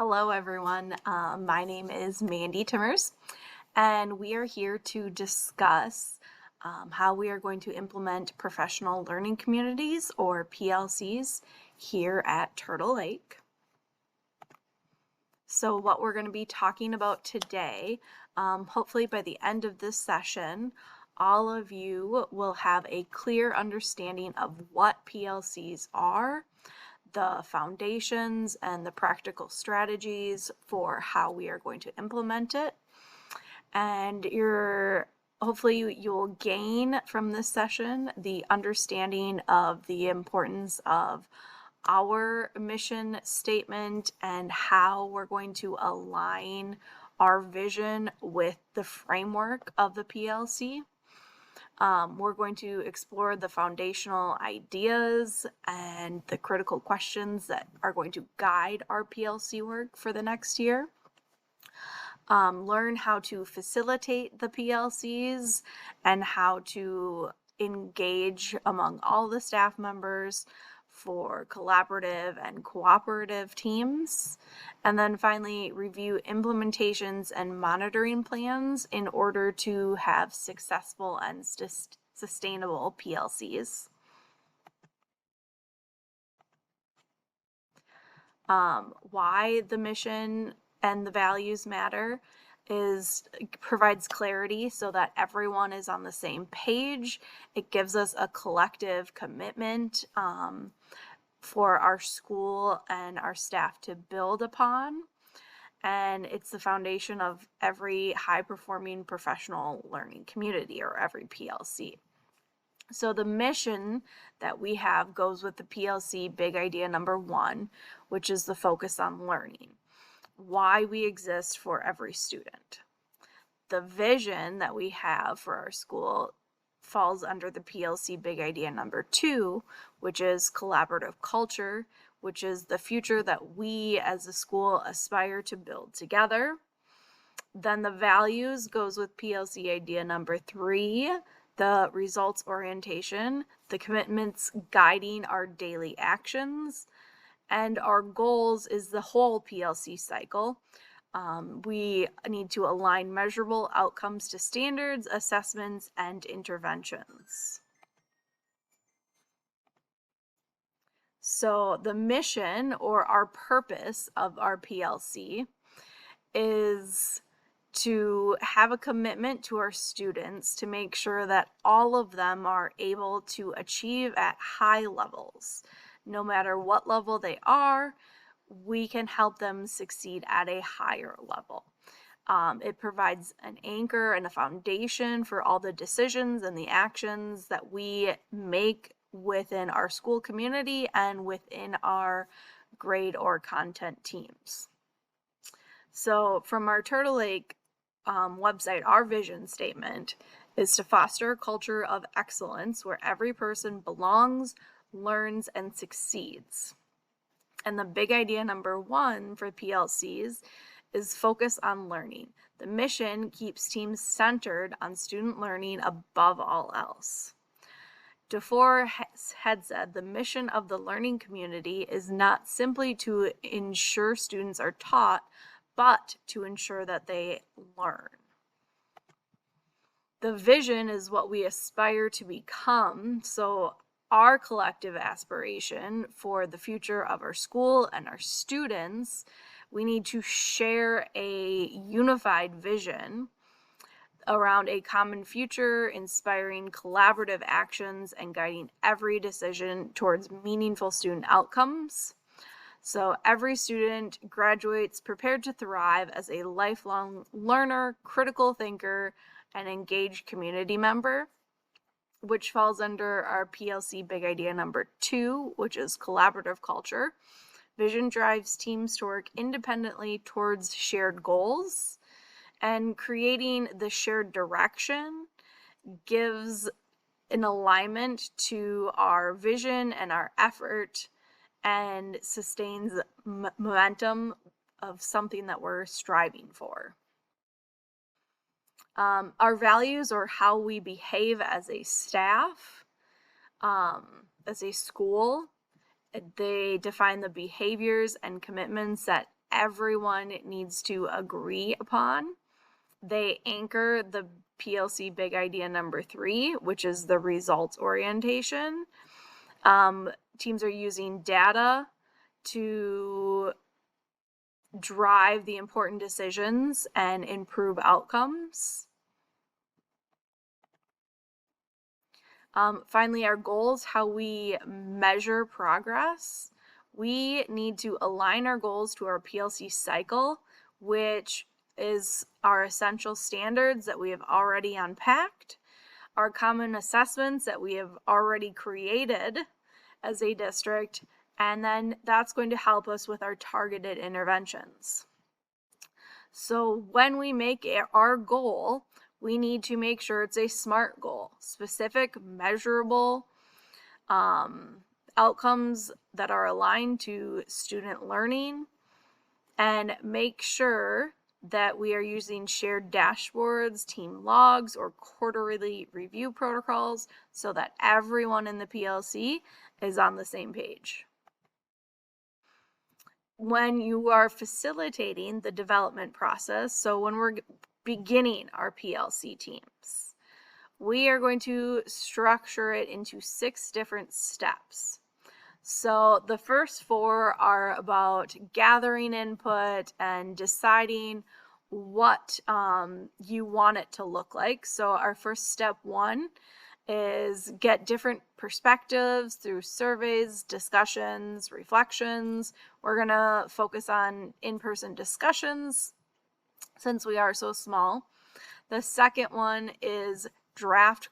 Hello, everyone. My name is Mandy Timmers, and we are here to discuss how we are going to implement professional learning communities, or PLCs, here at Turtle Lake. So what we're going to be talking about today, hopefully by the end of this session, all of you will have a clear understanding of what PLCs are, the foundations and the practical strategies for how we are going to implement it. And hopefully you'll gain from this session the understanding of the importance of our mission statement and how we're going to align our vision with the framework of the PLC. We're going to explore the foundational ideas and the critical questions that are going to guide our PLC work for the next year. Learn how to facilitate the PLCs and how to engage among all the staff members for collaborative and cooperative teams. And then finally, review implementations and monitoring plans in order to have successful and sustainable PLCs. Why the mission and the values matter provides clarity so that everyone is on the same page. It gives us a collective commitment for our school and our staff to build upon. And it's the foundation of every high-performing professional learning community, or every PLC. So the mission that we have goes with the PLC big idea number 1, which is the focus on learning. Why we exist for every student. The vision that we have for our school falls under the PLC big idea number 2, which is collaborative culture, which is the future that we as a school aspire to build together. Then the values goes with PLC idea number 3, the results orientation, the commitments guiding our daily actions, and our goals is the whole PLC cycle. We need to align measurable outcomes to standards, assessments, and interventions. So the mission, or our purpose of our PLC, is to have a commitment to our students to make sure that all of them are able to achieve at high levels. No matter what level they are, we can help them succeed at a higher level. It provides an anchor and a foundation for all the decisions and the actions that we make within our school community and within our grade or content teams. So from our Turtle Lake website, our vision statement is to foster a culture of excellence where every person belongs, learns, and succeeds. And the big idea number 1 for PLCs is focus on learning. The mission keeps teams centered on student learning above all else. DeFore had said the mission of the learning community is not simply to ensure students are taught, but to ensure that they learn. The vision is what we aspire to become, so our collective aspiration for the future of our school and our students, we need to share a unified vision around a common future, inspiring collaborative actions and guiding every decision towards meaningful student outcomes. So every student graduates prepared to thrive as a lifelong learner, critical thinker, and engaged community member, which falls under our PLC big idea number 2, which is collaborative culture. Vision drives teams to work independently towards shared goals, and creating the shared direction gives an alignment to our vision and our effort and sustains momentum of something that we're striving for. Our values, or how we behave as a staff, as a school, they define the behaviors and commitments that everyone needs to agree upon. They anchor the PLC big idea number 3, which is the results orientation. Teams are using data to drive the important decisions and improve outcomes. Finally, our goals, how we measure progress. We need to align our goals to our PLC cycle, which is our essential standards that we have already unpacked, our common assessments that we have already created as a district, and then that's going to help us with our targeted interventions. So when we make our goal, we need to make sure it's a SMART goal, specific, measurable outcomes that are aligned to student learning, and make sure that we are using shared dashboards, team logs, or quarterly review protocols so that everyone in the PLC is on the same page. When you are facilitating the development process, so when we're beginning our PLC teams, we are going to structure it into 6 different steps. So the first 4 are about gathering input and deciding what you want it to look like. So our first step 1 is get different perspectives through surveys, discussions, reflections. We're going to focus on in-person discussions since we are so small. The second one is draft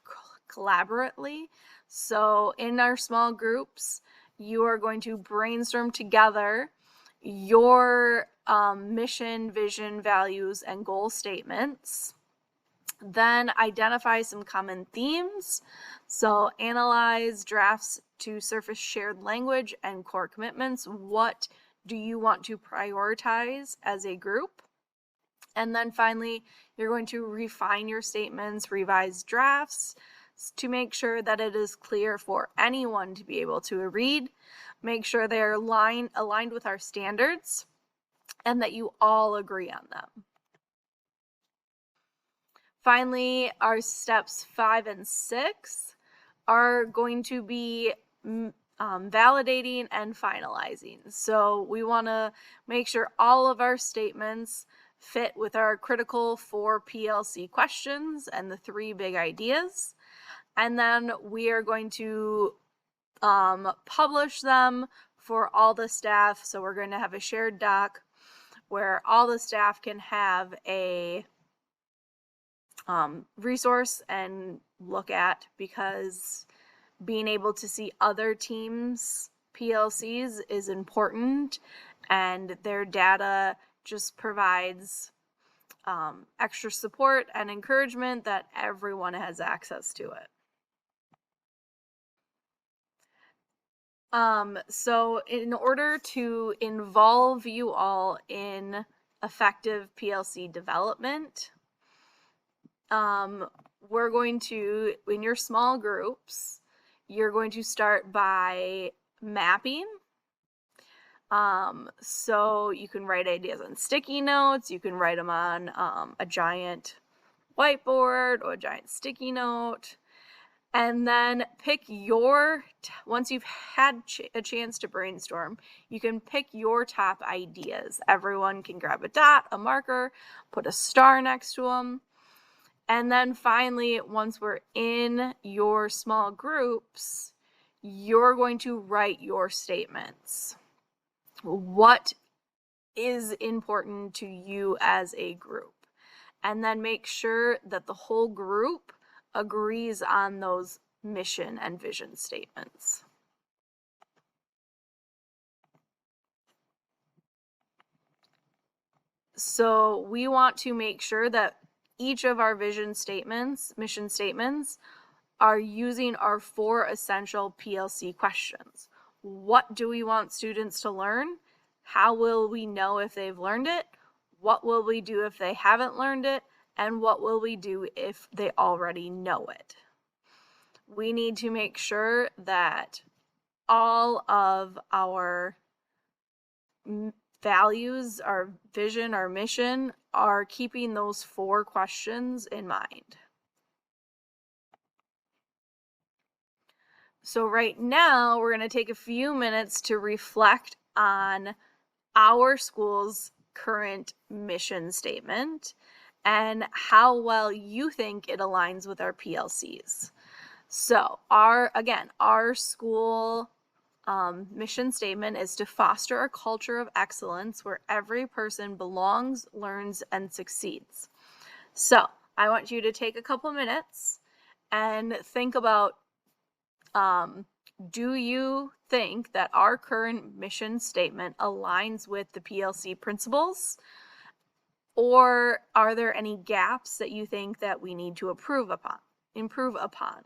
collaboratively. So in our small groups, you are going to brainstorm together your mission, vision, values, and goal statements. Then identify some common themes. So analyze drafts to surface shared language and core commitments. What do you want to prioritize as a group? And then finally, you're going to refine your statements, revise drafts to make sure that it is clear for anyone to be able to read. Make sure they're aligned with our standards and that you all agree on them. Finally, our steps 5 and 6 are going to be validating and finalizing. So we want to make sure all of our statements fit with our critical 4 PLC questions and the 3 big ideas. And then we are going to publish them for all the staff. So we're going to have a shared doc where all the staff can have a resource and look at, because being able to see other teams' PLCs is important, and their data just provides extra support and encouragement that everyone has access to it. So in order to involve you all in effective PLC development, we're going to, in your small groups, you're going to start by mapping. So you can write ideas on sticky notes, you can write them on a giant whiteboard or a giant sticky note, and then pick your, once you've had a chance to brainstorm, you can pick your top ideas. Everyone can grab a dot, a marker, put a star next to them. And then finally, once we're in your small groups, you're going to write your statements. What is important to you as a group? And then make sure that the whole group agrees on those mission and vision statements. So we want to make sure that each of our vision statements, mission statements, are using our 4 essential PLC questions. What do we want students to learn? How will we know if they've learned it? What will we do if they haven't learned it? And what will we do if they already know it? We need to make sure that all of our values, our vision, our mission are keeping those 4 questions in mind. So right now, we're going to take a few minutes to reflect on our school's current mission statement and how well you think it aligns with our PLCs. So our school mission statement is to foster a culture of excellence where every person belongs, learns, and succeeds. So I want you to take a couple minutes and think about, do you think that our current mission statement aligns with the PLC principles? Or are there any gaps that you think that we need to improve upon?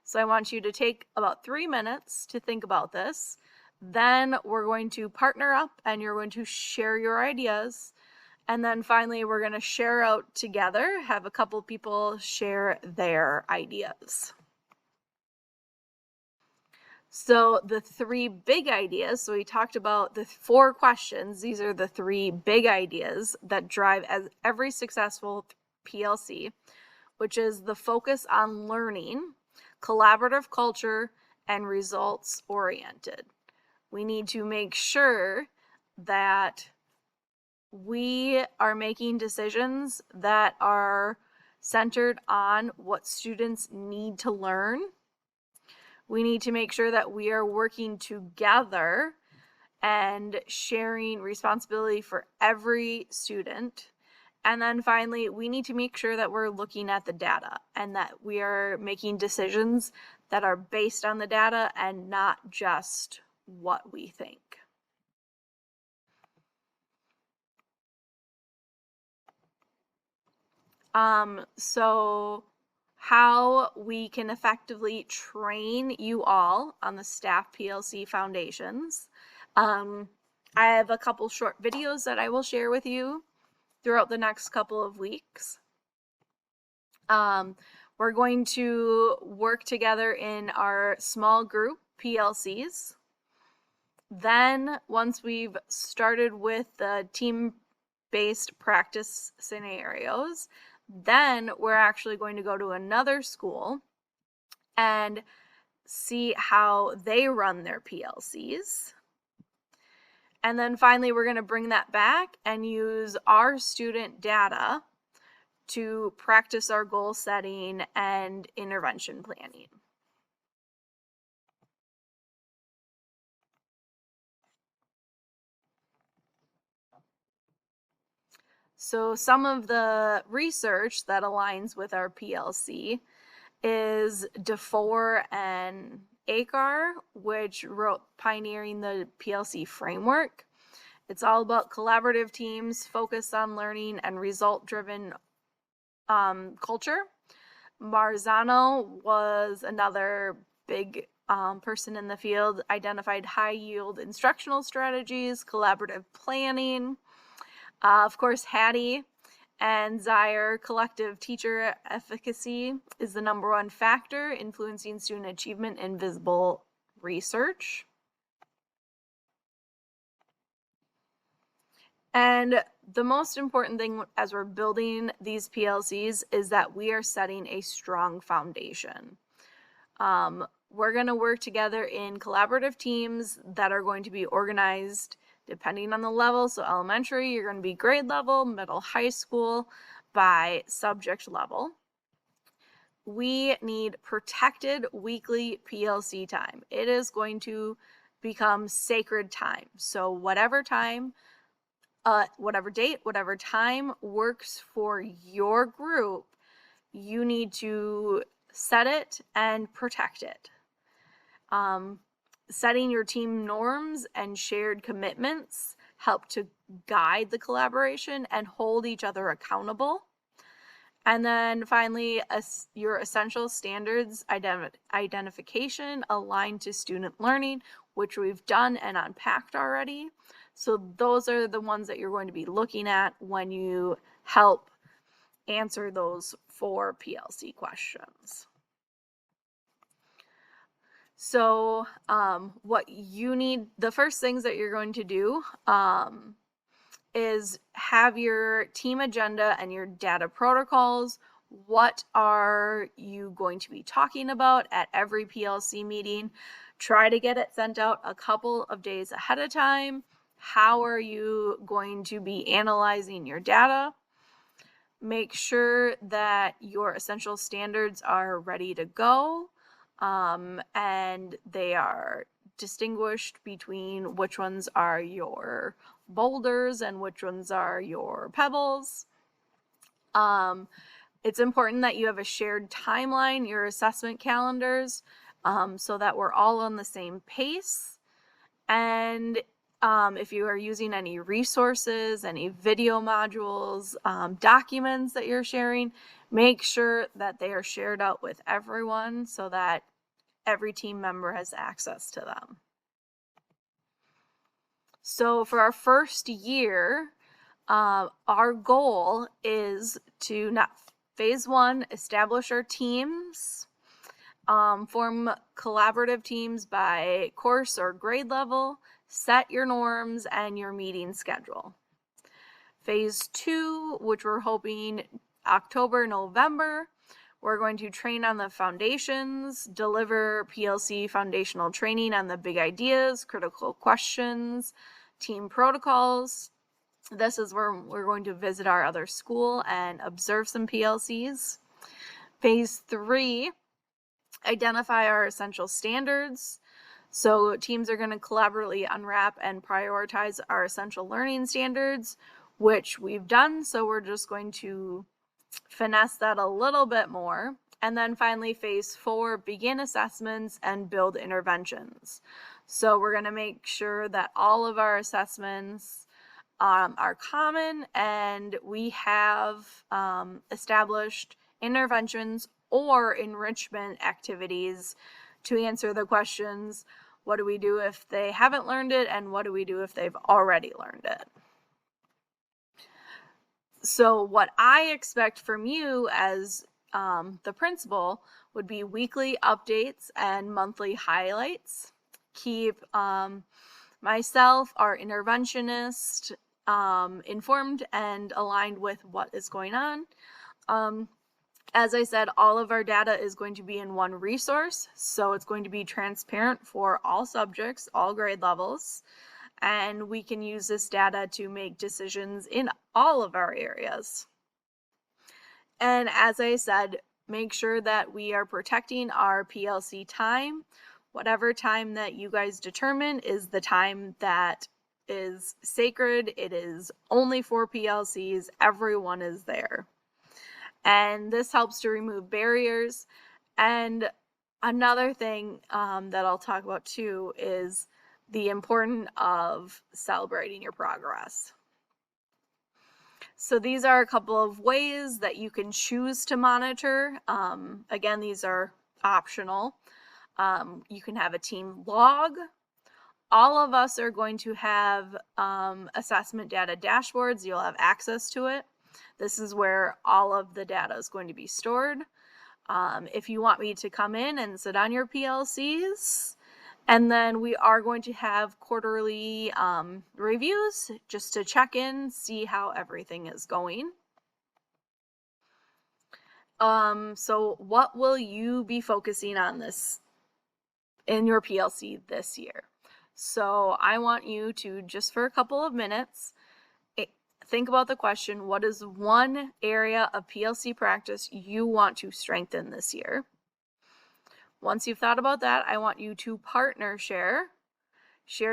So I want you to take about 3 minutes to think about this. Then we're going to partner up and you're going to share your ideas. And then finally, we're going to share out together, have a couple people share their ideas. So the 3 big ideas, so we talked about the 4 questions. These are the 3 big ideas that drive every successful PLC, which is the focus on learning, collaborative culture, and results oriented. We need to make sure that we are making decisions that are centered on what students need to learn. We need to make sure that we are working together and sharing responsibility for every student. And then finally, we need to make sure that we're looking at the data and that we are making decisions that are based on the data and not just what we think. So how we can effectively train you all on the staff PLC foundations. I have a couple short videos that I will share with you throughout the next couple of weeks. We're going to work together in our small group PLCs. Then once we've started with the team-based practice scenarios, then we're actually going to go to another school and see how they run their PLCs. And then finally, we're going to bring that back and use our student data to practice our goal setting and intervention planning. So some of the research that aligns with our PLC is DeFore and Acar, which wrote Pioneering the PLC Framework. It's all about collaborative teams focused on learning and result-driven culture. Marzano was another big person in the field, identified high-yield instructional strategies, collaborative planning. Of course, Hattie and Zaire, collective teacher efficacy is the #1 factor influencing student achievement in visible research. And the most important thing as we're building these PLCs is that we are setting a strong foundation. We're going to work together in collaborative teams that are going to be organized depending on the level. So elementary, you're going to be grade level, middle, high school, by subject level. We need protected weekly PLC time. It is going to become sacred time. So whatever time, whatever date, whatever time works for your group, you need to set it and protect it. Setting your team norms and shared commitments help to guide the collaboration and hold each other accountable. And then finally, your essential standards identification aligned to student learning, which we've done and unpacked already. So those are the ones that you're going to be looking at when you help answer those 4 PLC questions. So, the first things that you're going to do is have your team agenda and your data protocols. What are you going to be talking about at every PLC meeting? Try to get it sent out a couple of days ahead of time. How are you going to be analyzing your data? Make sure that your essential standards are ready to go, and they are distinguished between which ones are your boulders and which ones are your pebbles. It's important that you have a shared timeline, your assessment calendars, so that we're all on the same pace. And if you are using any resources, any video modules, documents that you're sharing, make sure that they are shared out with everyone so that every team member has access to them. So for our first year, our goal is to phase 1, establish our teams, form collaborative teams by course or grade level, set your norms and your meeting schedule. Phase 2, which we're hoping October, November, we're going to train on the foundations, deliver PLC foundational training on the big ideas, critical questions, team protocols. This is where we're going to visit our other school and observe some PLCs. Phase 3, identify our essential standards. So teams are going to collaboratively unwrap and prioritize our essential learning standards, which we've done. So we're just going to finesse that a little bit more. And then finally, phase 4, begin assessments and build interventions. So we're going to make sure that all of our assessments are common, and we have established interventions or enrichment activities to answer the questions, what do we do if they haven't learned it, and what do we do if they've already learned it? So what I expect from you as the principal would be weekly updates and monthly highlights. Keep myself, our interventionist, informed and aligned with what is going on. As I said, all of our data is going to be in one resource, so it's going to be transparent for all subjects, all grade levels, and we can use this data to make decisions in all of our areas. And as I said, make sure that we are protecting our PLC time. Whatever time that you guys determine is the time that is sacred. It is only for PLCs. Everyone is there. And this helps to remove barriers. And another thing that I'll talk about too is the importance of celebrating your progress. So these are a couple of ways that you can choose to monitor. Again, these are optional. You can have a team log. All of us are going to have assessment data dashboards. You'll have access to it. This is where all of the data is going to be stored. If you want me to come in and sit on your PLCs, and then we are going to have quarterly reviews just to check in, see how everything is going. So what will you be focusing on in your PLC this year? So I want you to, just for a couple of minutes, think about the question, what is one area of PLC practice you want to strengthen this year? Once you've thought about that, I want you to partner share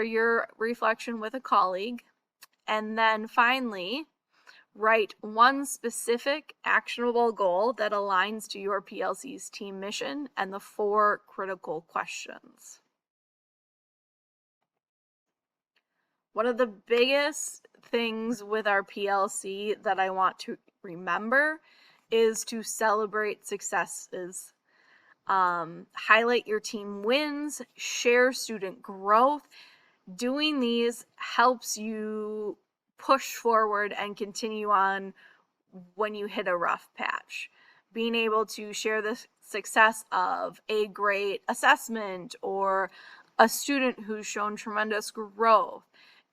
your reflection with a colleague, and then finally, write one specific actionable goal that aligns to your PLC's team mission and the 4 critical questions. One of the biggest things with our PLC that I want to remember is to celebrate successes. Highlight your team wins, share student growth. Doing these helps you push forward and continue on when you hit a rough patch. Being able to share the success of a great assessment or a student who's shown tremendous growth,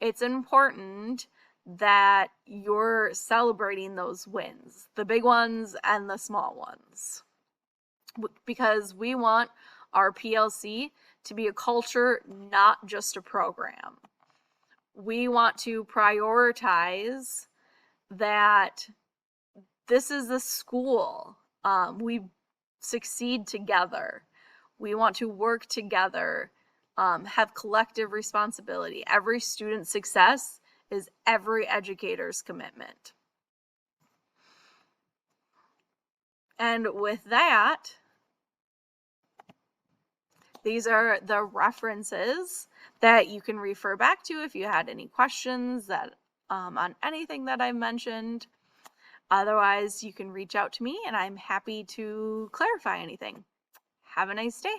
it's important that you're celebrating those wins, the big ones and the small ones, because we want our PLC to be a culture, not just a program. We want to prioritize that this is a school. We succeed together. We want to work together, have collective responsibility. Every student's success is every educator's commitment. And with that, these are the references that you can refer back to if you had any questions that on anything that I mentioned. Otherwise, you can reach out to me and I'm happy to clarify anything. Have a nice day.